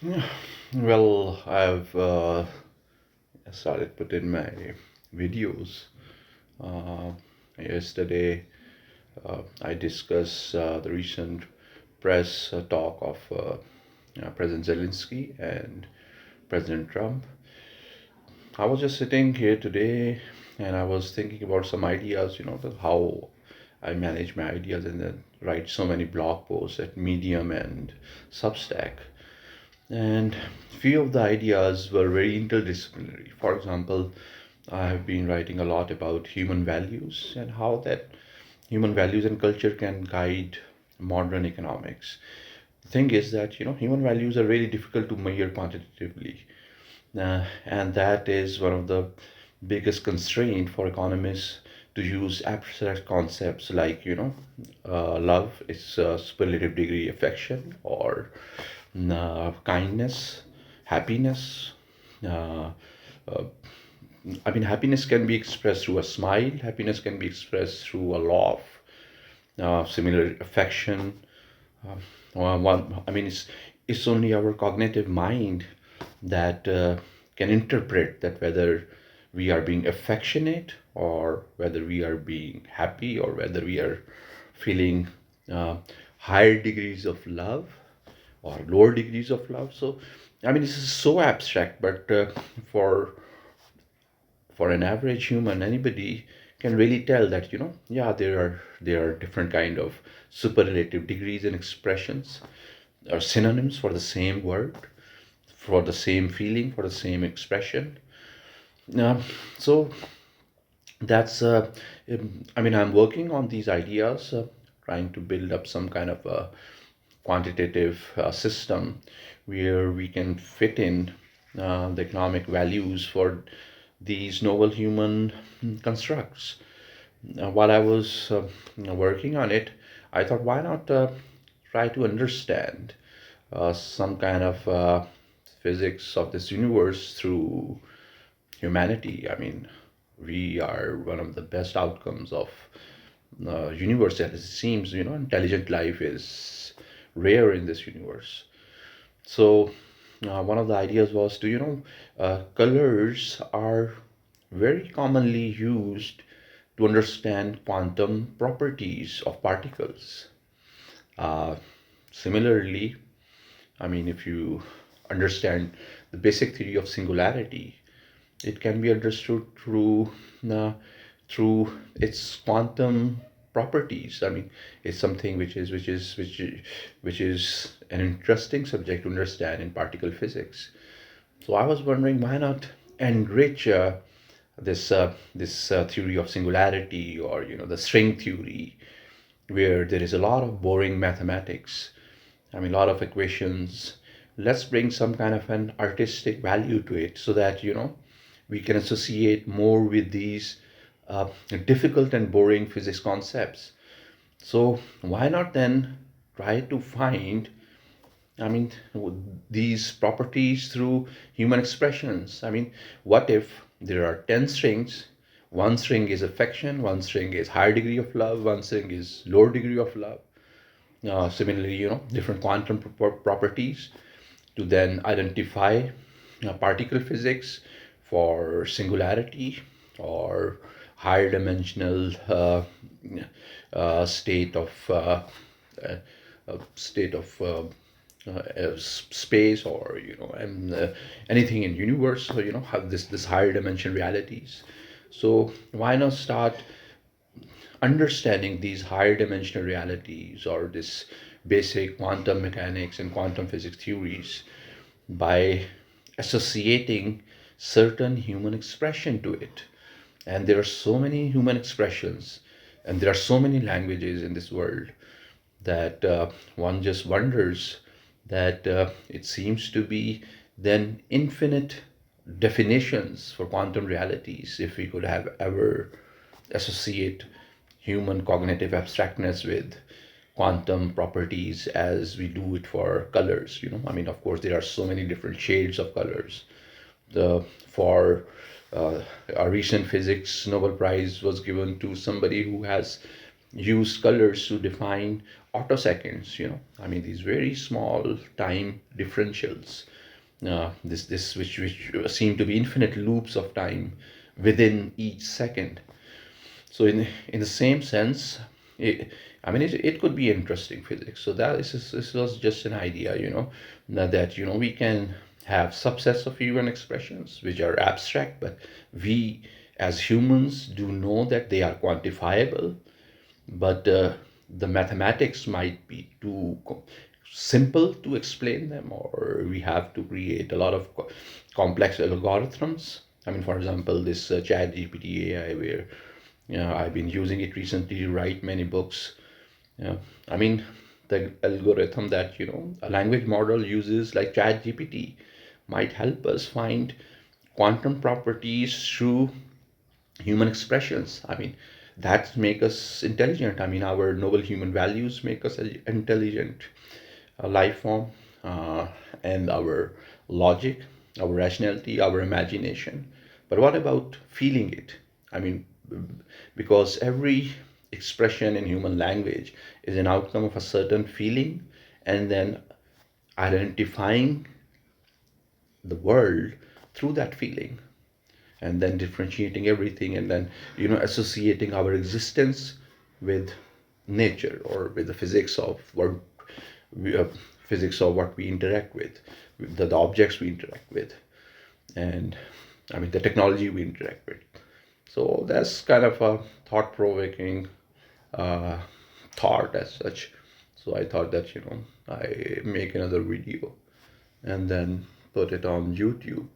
Well, I've started putting my videos. Uh, Yesterday, I discussed the recent press talk of President Zelensky and President Trump. I was just sitting here today and I was thinking about some ideas, how I manage my ideas and then write so many blog posts at Medium and Substack. And few of the ideas were very interdisciplinary. For example, I have been writing a lot about human values and how that human values and culture can guide modern economics. The thing is that human values are really difficult to measure quantitatively, and that is one of the biggest constraint for economists to use abstract concepts like love is a superlative degree affection, or kindness, happiness. Uh, uh, I mean, happiness can be expressed through a smile. Happiness can be expressed through a laugh. Similar affection. I mean, it's only our cognitive mind that can interpret that whether we are being affectionate or whether we are being happy or whether we are feeling uh, higher degrees of love or lower degrees of love. So, I mean, this is so abstract, but for an average human, anybody can really tell that yeah, there are different kind of superlative degrees and expressions or synonyms for the same word, for the same feeling, for the same expression. uh, so that's I mean, I'm working on these ideas, trying to build up some kind of a quantitative system where we can fit in the economic values for these novel human constructs. While I was working on it, I thought, why not try to understand some kind of physics of this universe through humanity? I mean, we are one of the best outcomes of universe, as it seems. Intelligent life is rare in this universe. So, one of the ideas was to, colors are very commonly used to understand quantum properties of particles. Uh, Similarly, I mean, if you understand the basic theory of singularity, it can be understood uh, through its quantum properties. I mean, it's something which is an interesting subject to understand in particle physics. So I was wondering, why not enrich this theory of singularity, or the string theory, where there is a lot of boring mathematics. I mean, a lot of equations. Let's bring some kind of an artistic value to it so that we can associate more with these difficult and boring physics concepts. So why not then try to find, I mean, these properties through human expressions? I mean, what if there are 10 strings? One string is affection, one string is higher degree of love, one string is lower degree of love. Similarly, different quantum properties to then identify particle physics for singularity or higher dimensional state of uh, state of space, or and anything in universe. So have this higher dimension realities. So why not start understanding these higher dimensional realities, or this basic quantum mechanics and quantum physics theories, by associating certain human expression to it? And there are so many human expressions, and there are so many languages in this world, that one just wonders that it seems to be then infinite definitions for quantum realities if we could have ever associate human cognitive abstractness with quantum properties as we do it for colors. I mean, of course, there are so many different shades of colors. The for A recent physics Nobel Prize was given to somebody who has used colors to define autoseconds, I mean, these very small time differentials, this which seem to be infinite loops of time within each second. So in the same sense, I mean, it could be interesting physics. So this was just an idea, that we can have subsets of human expressions which are abstract, but we as humans do know that they are quantifiable, but the mathematics might be too simple to explain them, or we have to create a lot of complex algorithms. I mean, for example, this chat gpt AI, where I've been using it recently to write many books. Yeah, I mean, the algorithm that a language model uses, like chat gpt, might help us find quantum properties through human expressions. I mean, that make us intelligent. I mean, our noble human values make us intelligent life form, uh, and our logic, our rationality, our imagination. But what about feeling it? I mean, because every expression in human language is an outcome of a certain feeling, and then identifying the world through that feeling, and then differentiating everything, and then associating our existence with nature, or with the physics of what we, physics of what we interact with, the objects we interact with, and I mean the technology we interact with. So that's kind of a thought-provoking uh, thought as such. So I thought that I make another video and then put it on YouTube.